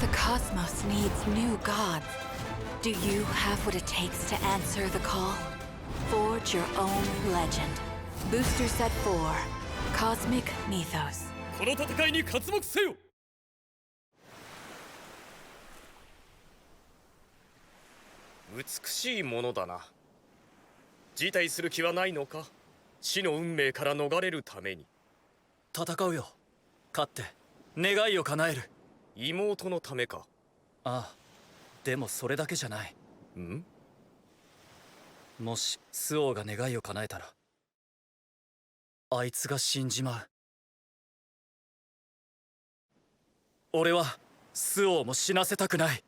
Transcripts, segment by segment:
The cosmos needs new gods. Do you have what it takes to answer the call? Forge your own legend. Booster Set 4 Cosmic Mythos. この戦いに刮目せよ。美しいものだな。辞退する気はないのか？死の運命から逃れるために。戦うよ。勝って願いを叶える。妹のためか？ああ、でもそれだけじゃない。ん？もしスオウが願いを叶えたらあいつが死んじまう。俺はスオウも死なせたくない。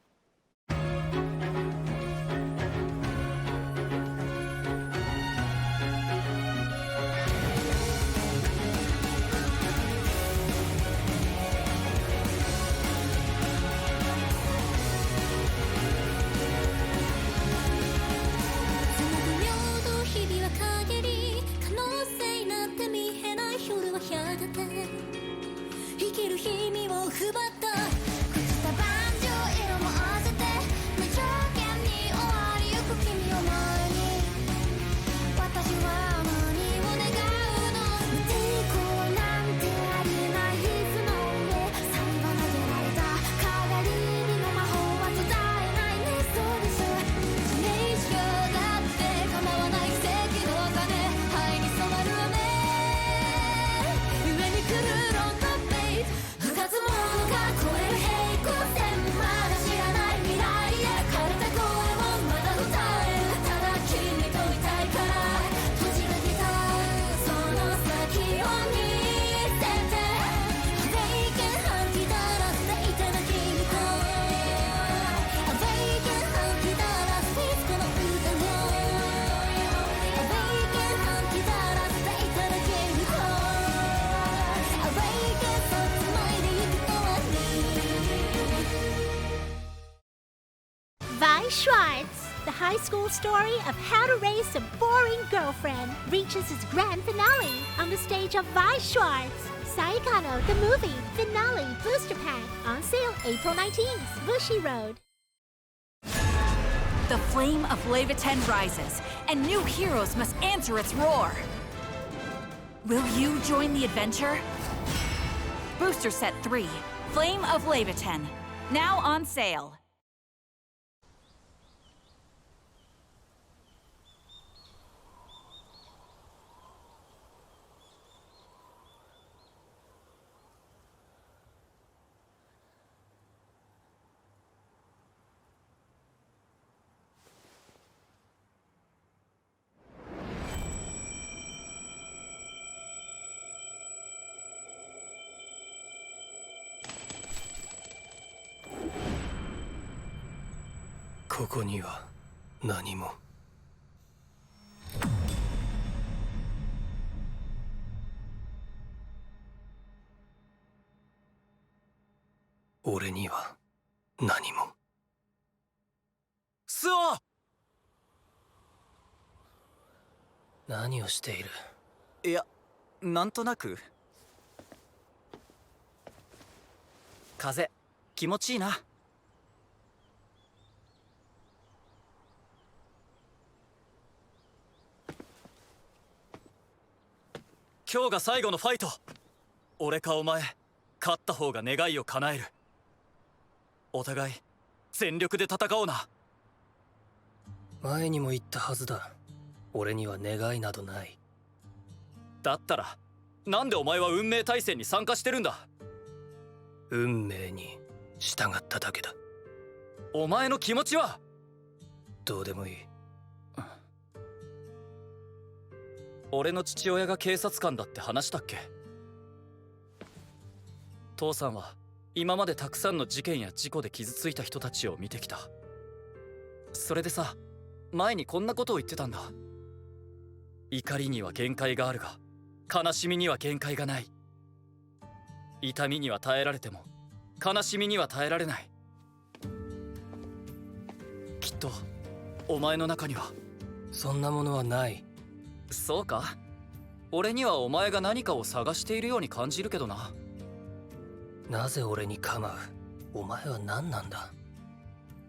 生きる日々を奪った朽ちた盤上色も合わせて無条件に終わりゆく君を前に私は何を願うの？抵抗なんてありえない皮膚の上最後投げられた鏡にも魔法は伝えないね。そうですそれ以上だって構わない奇跡の鐘灰に染まる雨上に来るロンドン二つものが超える平行線まだ知らない未来へ枯れた声をまだ歌えるただ君といたいから閉じかけたその先を見せて平気吐きだらせいただ君と平気吐きだらせこの歌を平気吐きだらせいただ君と平気そつまいでゆくのはVi Schwartz, the high school story of how to raise a boring girlfriend, reaches its grand finale on the stage of Vi Schwartz. Saikano, the movie, finale booster pack, on sale April 19th, Bushi Road. The flame of Leviathan rises, and new heroes must answer its roar. Will you join the adventure? Booster Set 3 Flame of Leviathan, now on sale.「ここには何も」「俺には何も」スオ！何をしている？いや、なんとなく。風気持ちいいな。今日が最後のファイト。俺かお前、勝った方が願いを叶える。お互い全力で戦おうな。前にも言ったはずだ。俺には願いなどない。だったらなんでお前は運命対戦に参加してるんだ？運命に従っただけだ。お前の気持ちは？どうでもいい。俺の父親が警察官だって話したっけ？父さんは今までたくさんの事件や事故で傷ついた人たちを見てきた。それでさ、前にこんなことを言ってたんだ。怒りには限界があるが、悲しみには限界がない。痛みには耐えられても、悲しみには耐えられない。きっとお前の中にはそんなものはない。そうか？俺にはお前が何かを探しているように感じるけどな。なぜ俺に構う？お前は何なんだ？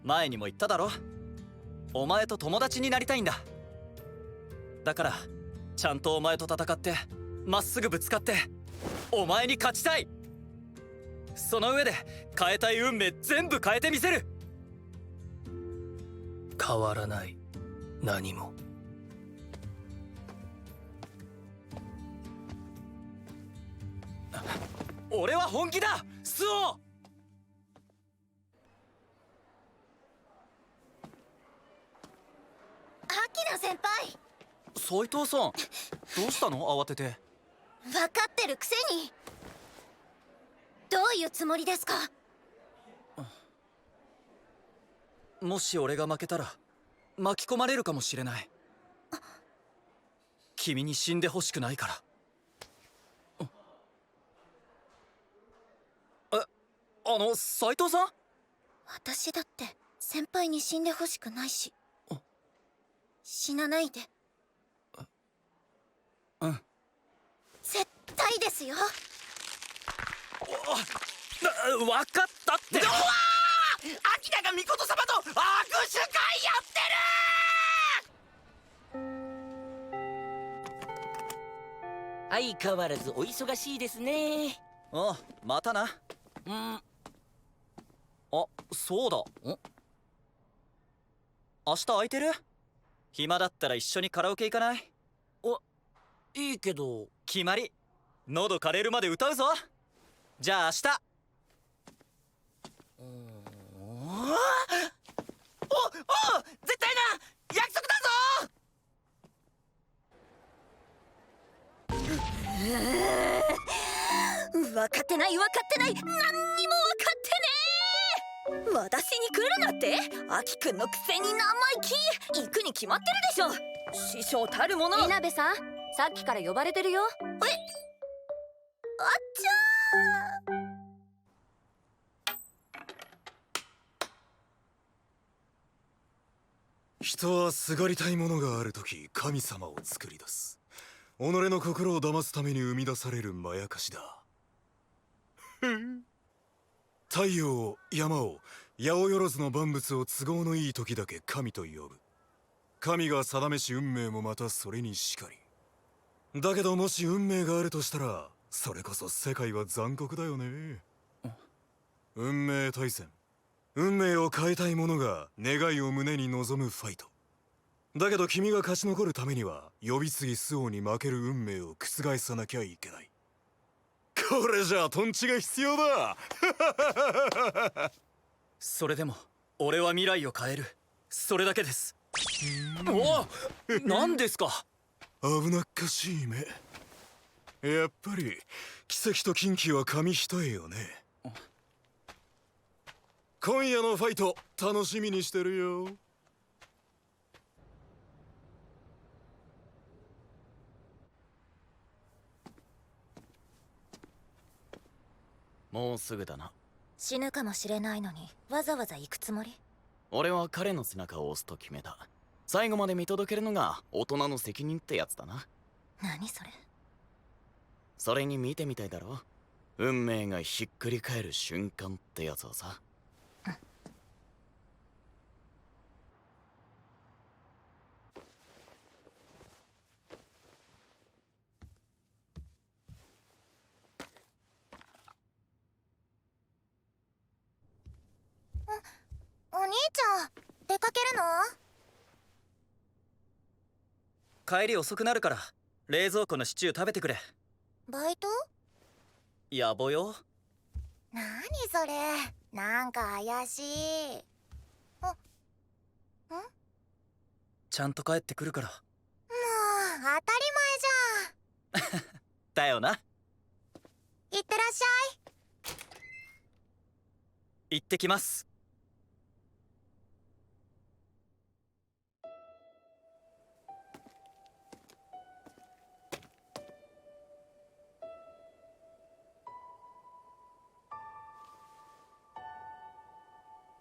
前にも言っただろ。お前と友達になりたいんだ。だからちゃんとお前と戦ってまっすぐぶつかってお前に勝ちたい。その上で変えたい運命全部変えてみせる。変わらない、何も。俺は本気だ、スオ。アキナ先輩、斉藤さん、どうしたの慌てて。分かってるくせに。どういうつもりですか？もし俺が負けたら巻き込まれるかもしれない。君に死んでほしくないから。斉藤さん？私だって先輩に死んでほしくないし。死なないで。うん。絶対ですよ。分かったって。どわー！アキナがミコト様と握手会やってる！相変わらずお忙しいですね。ああ、またな。あ、そうだ。明日空いてる？暇だったら一緒にカラオケ行かない？いいけど。決まり。喉枯れるまで歌うぞ。じゃあ明日。絶対な！約束だ分かってない分かってない、何にも分かってねえ。私に来るなって？アキくんのくせに生意気。行くに決まってるでしょ。師匠たるもの。稲部さん、さっきから呼ばれてるよ。あっちゃー。人はすがりたいものがあるとき神様を作り出す。己の心を騙すために生み出されるまやかしだ。太陽を、山を、八百万の万物を都合のいい時だけ神と呼ぶ。神が定めし運命もまたそれにしかり。だけどもし運命があるとしたら、それこそ世界は残酷だよね。運命対戦。運命を変えたい者が願いを胸に望むファイト。だけど君が勝ち残るためには呼び継ぎ周防に負ける運命を覆さなきゃいけない。これじゃあトンチが必要だ。それでも俺は未来を変える。それだけです。お、何ですか？危なっかしい目。やっぱり奇跡と禁忌は紙一重よね。今夜のファイト楽しみにしてるよ。もうすぐだな。死ぬかもしれないのにわざわざ行くつもり？俺は彼の背中を押すと決めた。最後まで見届けるのが大人の責任ってやつだな。何それ？それに見てみたいだろ。運命がひっくり返る瞬間ってやつをさ。お兄ちゃん、出かけるの？帰り遅くなるから冷蔵庫のシチュー食べてくれ。バイト？野暮よ。何それ、なんか怪しい。ちゃんと帰ってくるから。もう当たり前じゃん。だよな。いってらっしゃい。行ってきます。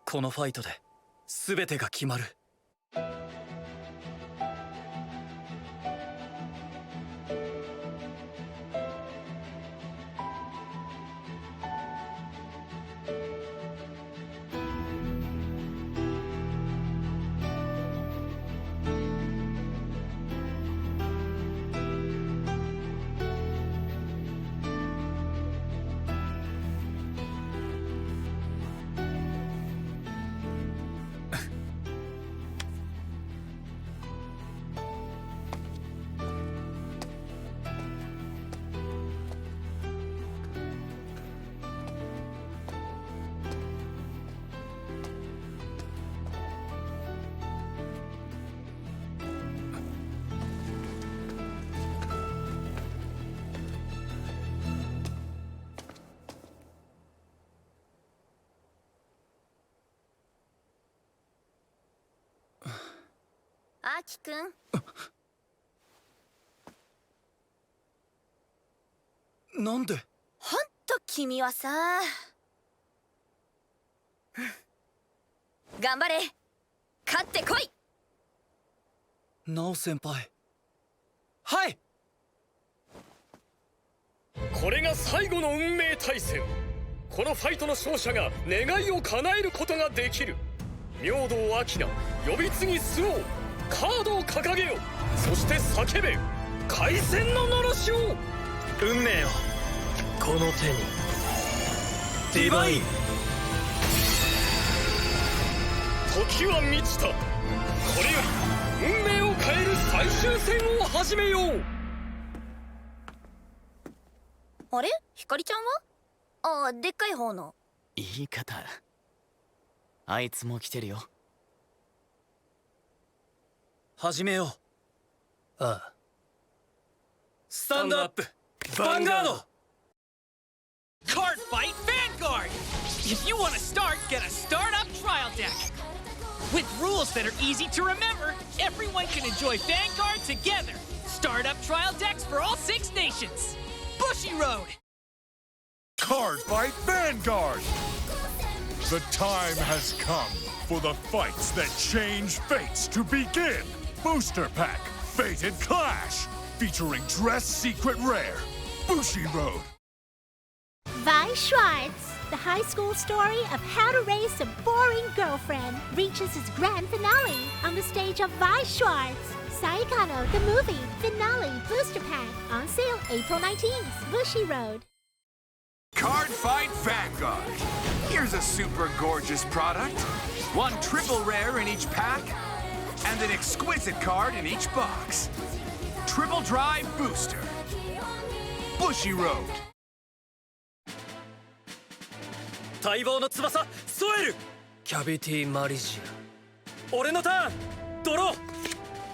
このファイトで全てが決まる。アキくん。なんで？ほんと君はさ。頑張れ。勝ってこい。ナオ先輩。はい。これが最後の運命対戦。このファイトの勝者が願いを叶えることができる。明道明菜、呼び継ぎ周防、カードを掲げよ。そして叫べ、開戦ののろしを。運命をこの手に。ディバイン。時は満ちた。これより運命を変える最終戦を始めよう。あれ、ひかりちゃんは？ああ、でっかい方の。言い方。あいつも来てるよ。始めよう。ああ。スタンドアップヴァンガード。 Card Fight Vanguard! If you want to start, get a startup trial deck. With rules that are easy to remember, everyone can enjoy Vanguard together. Startup trial decks for all 6 nations. Bushy Road. Card Fight Vanguard! The time has come for the fights that change fates to begin. Booster Pack Fated Clash, featuring Dress Secret Rare, Bushy Road. Vi Schwartz, the high school story of how to raise a boring girlfriend, reaches its grand finale on the stage of Vi Schwartz. Saikano, the movie, finale booster pack, on sale April 19th, Bushy Road. Card Fight Vanguard. Here's a super gorgeous product. 1 triple rare in each pack, and an exquisite card in each box. Triple Drive Booster. Bushy Road. 待望の翼ソエル。キャビティマリジ俺のターン。ドロー。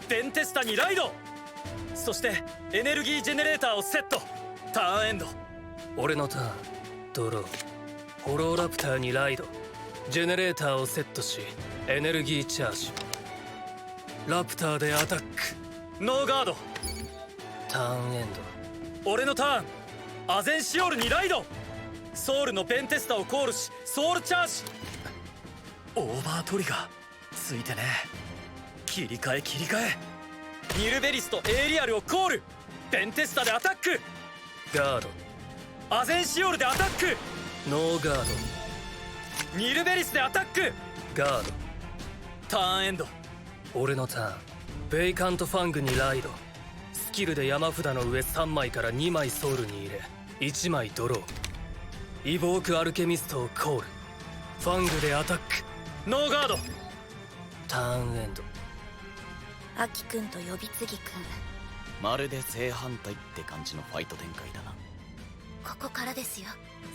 ベンテスタにライド。そしてエネルギージェネレーターをセット。ターンエンド。ア。俺のターン。ドロー。ホローラプターにライド。ジェネレーターをセットしエネルギーチャージ。ラプターでアタック。ノーガード。ターンエンド。俺のターン。アゼンシオールにライド。ソウルのベンテスタをコールしソウルチャージ。オーバートリガーついてね。切り替え。ニルベリスとエーリアルをコール。ベンテスタでアタック。ド。ガード。アゼンシオールでアタック。ノーガーニルベリスでアタック。ド。ガード。ターンエンド。俺のターン。ベイカントファングにライド。スキルで山札の上3枚から2枚ソウルに入れ1枚ドロー。イボークアルケミストをコール。ファングでアタック。ノーガード。ターンエンド。アキくんと呼び継ぎくん。まるで正反対って感じのファイト展開だな。ここからですよ、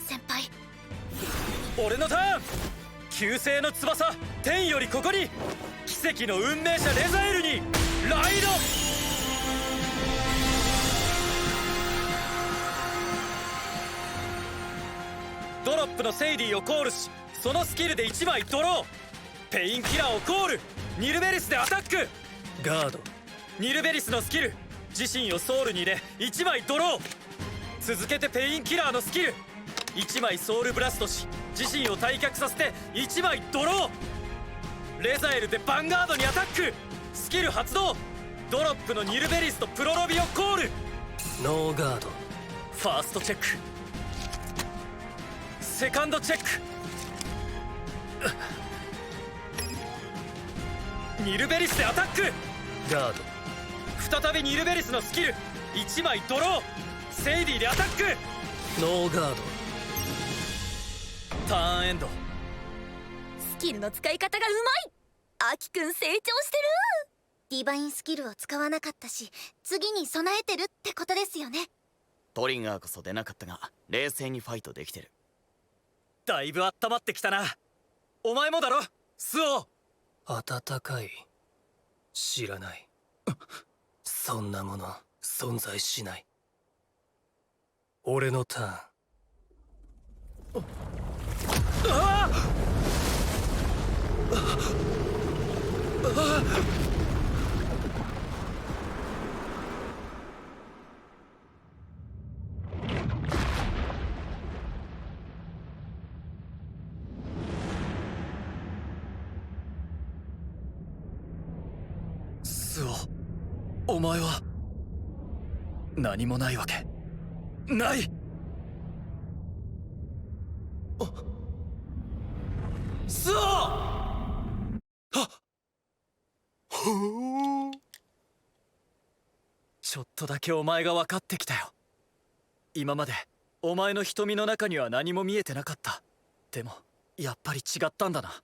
先輩。俺のターン。旧星の翼天よりここに。奇跡の運命者レザエルにライド。ドロップのセイディをコールしそのスキルで1枚ドロー。ペインキラーをコール。ニルベリスでアタック。ガード。ニルベリスのスキル自身をソウルに入れ1枚ドロー。続けてペインキラーのスキル1枚ソウルブラストし自身を退却させて1枚ドロー。レザエルでヴァンガードにアタック。スキル発動。ドロップのニルベリスとプロロビをコール。ノーガード。ファーストチェック。セカンドチェック。ニルベリスでアタック。ガード。再びニルベリスのスキル1枚ドロー。セイディでアタック。ノーガード。ターンエンド。スキルの使い方がうまい。アキくん成長してる。ディバインスキルを使わなかったし次に備えてるってことですよね。トリガーこそ出なかったが冷静にファイトできてる。だいぶ温まってきたな。お前もだろスオ。暖かい。知らない。そんなもの存在しない。俺のターン。ああスオ、お前は何もないわけない。スオ！ちょっとだけお前が分かってきたよ。今までお前の瞳の中には何も見えてなかった。でもやっぱり違ったんだな。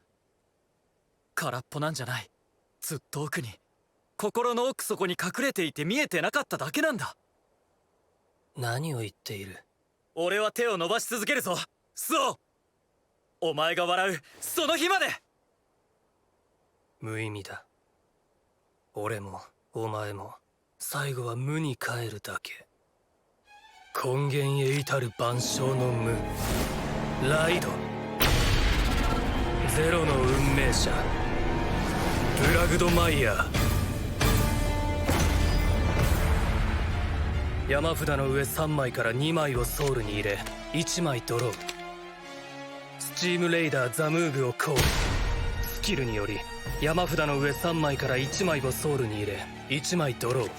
空っぽなんじゃない。ずっと奥に、心の奥底に隠れていて見えてなかっただけなんだ。何を言っている？俺は手を伸ばし続けるぞ、スオ！お前が笑うその日まで。無意味だ。俺もお前も最後は無に帰るだけ。根源へ至る万象の無、ライド。ゼロの運命者、ブラグドマイヤー。山札の上3枚から2枚をソウルに入れ1枚ドロー。スチームレイダーザムーグをコール。スキルにより山札の上3枚から1枚をソウルに入れ1枚ドロー。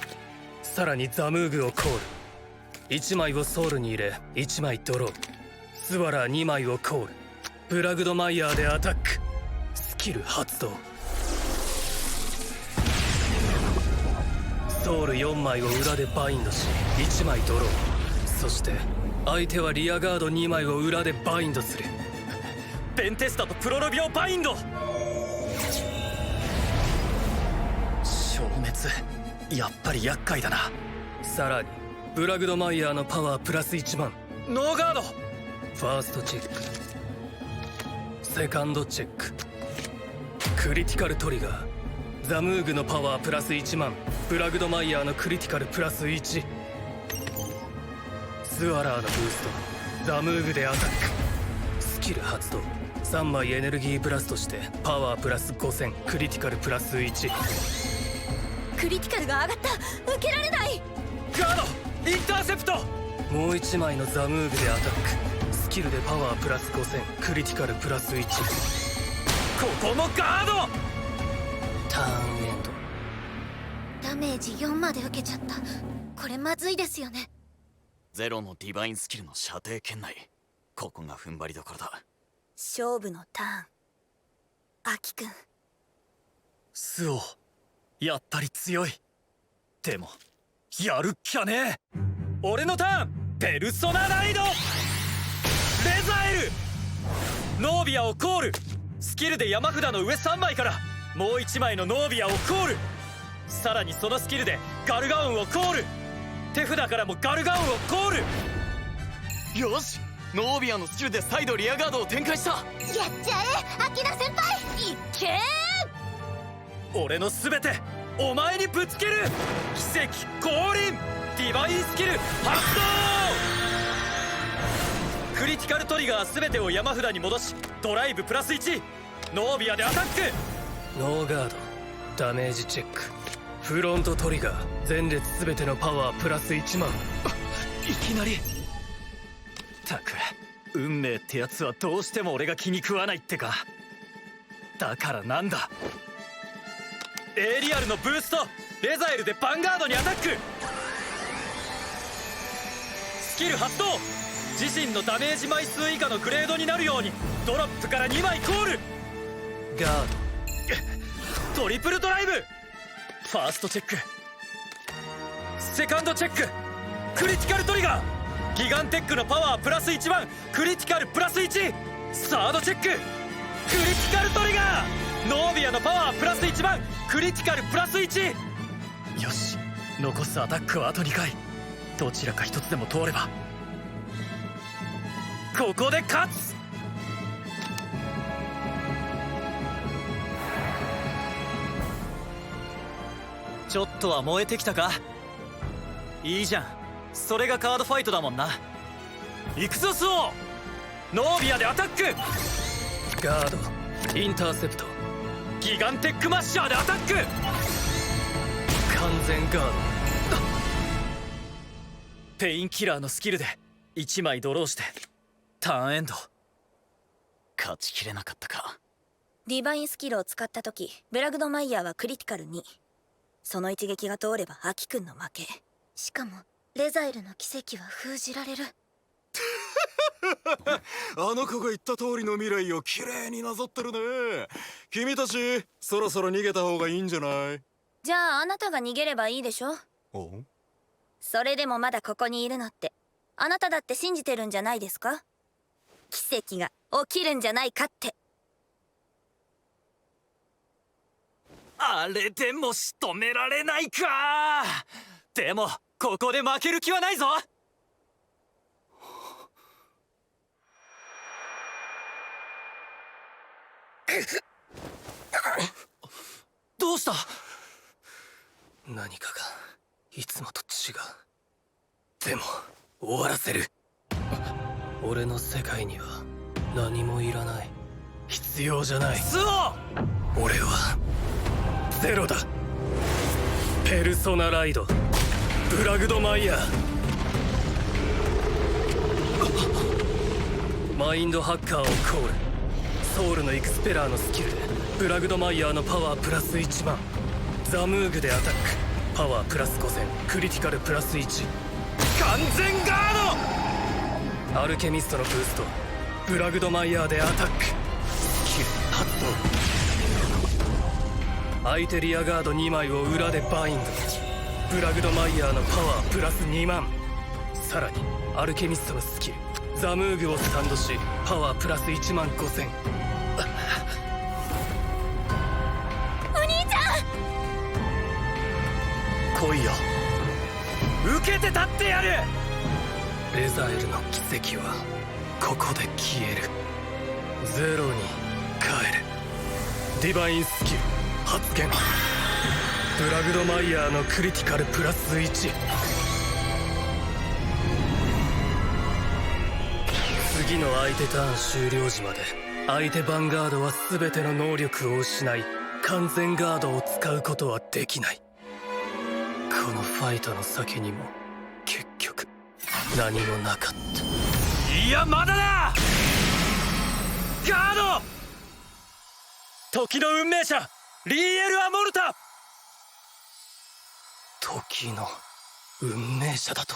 さらにザムーグをコール。1枚をソウルに入れ1枚ドロー。スワラー2枚をコール。ブラグドマイヤーでアタック。スキル発動。ソウル4枚を裏でバインドし1枚ドロー。そして相手はリアガード2枚を裏でバインドする。ペンテスタとプロロビオバインド。消滅、やっぱり厄介だな。さらにブラグドマイヤーのパワープラス1万。ノーガード。ファーストチェック、セカンドチェック、クリティカルトリガー。ザムーグのパワープラス1万、ブラグドマイヤーのクリティカルプラス1。スワラーのブースト、ザムーグでアタック。スキル発動。3枚エネルギーブラストしてパワープラス5000、クリティカルプラス1。クリティカルが上がった。受けられない。ガード、インターセプト。もう1枚のザムーグでアタック。スキルでパワープラス5000、クリティカルプラス1。ここもガード。ターンエンド。ダメージ4まで受けちゃった。これまずいですよね。ゼロのディバインスキルの射程圏内。ここが踏ん張りどころだ。勝負のターン、アキくん。スオ、やっぱり強い。でもやるっきゃねえ。俺のターン、ペルソナライド。レザエル、ノービアをコール。スキルで山札の上3枚からもう1枚のノービアをコール。さらにそのスキルでガルガウンをコール。手札からもガルガウンをコール。よし、ノービアのスキルで再度リアガードを展開した。やっちゃえ、アキナ先輩。いっけー。俺の全てお前にぶつける。奇跡降臨、ディバインスキル発動。クリティカルトリガー全てを山札に戻しドライブプラス1。ノービアでアタック。ノーガード、ダメージチェック。フロントトリガー、前列全てのパワープラス1万。いきなり。たく、運命ってやつはどうしても俺が気に食わないってか。だからなんだ。エーリアルのブースト、レザエルでヴァンガードにアタック。スキル発動。自身のダメージ枚数以下のグレードになるようにドロップから2枚コール。ガートリプルドライブ。ファーストチェック、セカンドチェック、クリティカルトリガー。ギガンテックのパワープラス1万、クリティカルプラス1。サードチェック、クリティカルトリガー。ノービアのパワープラス1万、クリティカルプラス1。よし、残すアタックはあと2回。どちらか1つでも通ればここで勝つ。ちょっとは燃えてきたか。いいじゃん、それがカードファイトだもんな。行くぞスオ。ノービアでアタック。ガード、インターセプト、ギガンテックマッシャーでアタック。完全ガード。ペインキラーのスキルで1枚ドローしてターンエンド。勝ちきれなかったか。ディバインスキルを使った時ブラグドマイヤーはクリティカル2。その一撃が通ればアキくんの負け。しかもレザエルの奇跡は封じられる。あの子が言った通りの未来をきれいになぞってるね。君たちそろそろ逃げた方がいいんじゃない？じゃああなたが逃げればいいでしょ。お？それでもまだここにいるのってあなただって信じてるんじゃないですか？奇跡が起きるんじゃないかって。あれでも仕留められないか。でもここで負ける気はないぞ。どうした？何かがいつもと違う。でも終わらせる。俺の世界には何もいらない。必要じゃない。スオ！俺はゼロだ。ペルソナライドブラグドマイヤー。マインドハッカーをコール。ソウルのエクスペラーのスキルでブラグドマイヤーのパワープラス1万。ザムーグでアタック。パワープラス5000。クリティカルプラス1。完全ガード。アルケミストのブースト。ブラグドマイヤーでアタック。スキル発動。相手リアガード2枚を裏でバインド。ブラグドマイヤーのパワープラス2万。さらにアルケミストのスキルザムーグをスタンドしパワープラス1万5000。お兄ちゃん来いよ。受けて立ってやる。レザエルの奇跡はここで消える。ゼロに帰る。ディバインスキル発現。ブラグドマイヤーのクリティカルプラス1。次の相手ターン終了時まで相手ヴァンガードは全ての能力を失い完全ガードを使うことはできない。このファイトの先にも結局何もなかった。いやまだだ。ガード。時の運命者リーエル・アモルタ。時の運命者だと。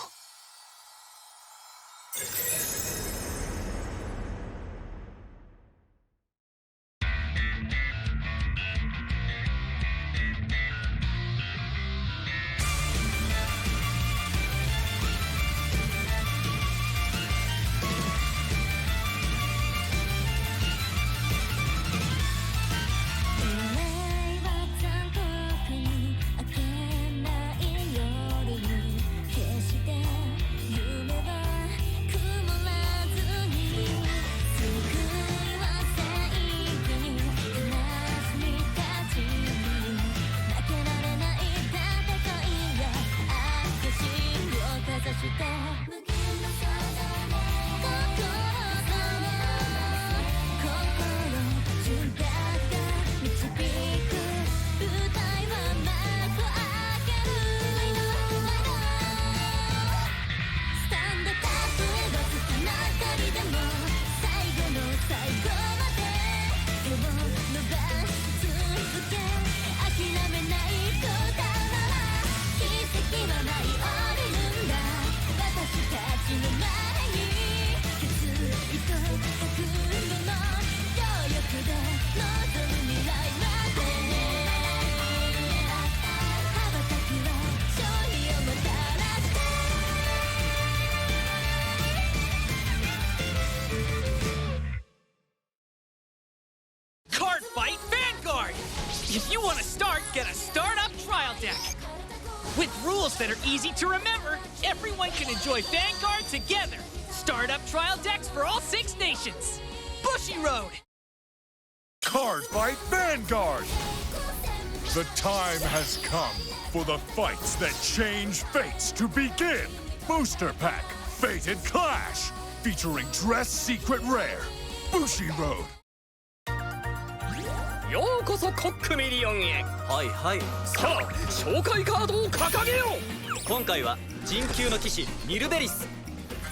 If you want to start, get a startup trial deck. With rules that are easy to remember, everyone can enjoy Vanguard together. Startup trial decks for all 6 nations. Bushiroad. Card Fight Vanguard! The time has come for the fights that change fates to begin. Booster Pack Fated Clash, featuring Dress Secret Rare, Bushiroad. ようこそコックミリオンへ。はいはい。さあ紹介カードを掲げよう。今回は人級の騎士ニルベリス。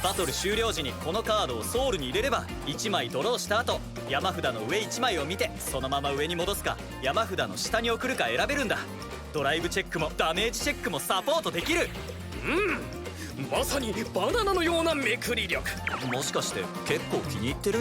バトル終了時にこのカードをソウルに入れれば1枚ドローした後山札の上1枚を見てそのまま上に戻すか山札の下に送るか選べるんだ。ドライブチェックもダメージチェックもサポートできる。まさにバナナのようなめくり力。もしかして結構気に入ってる？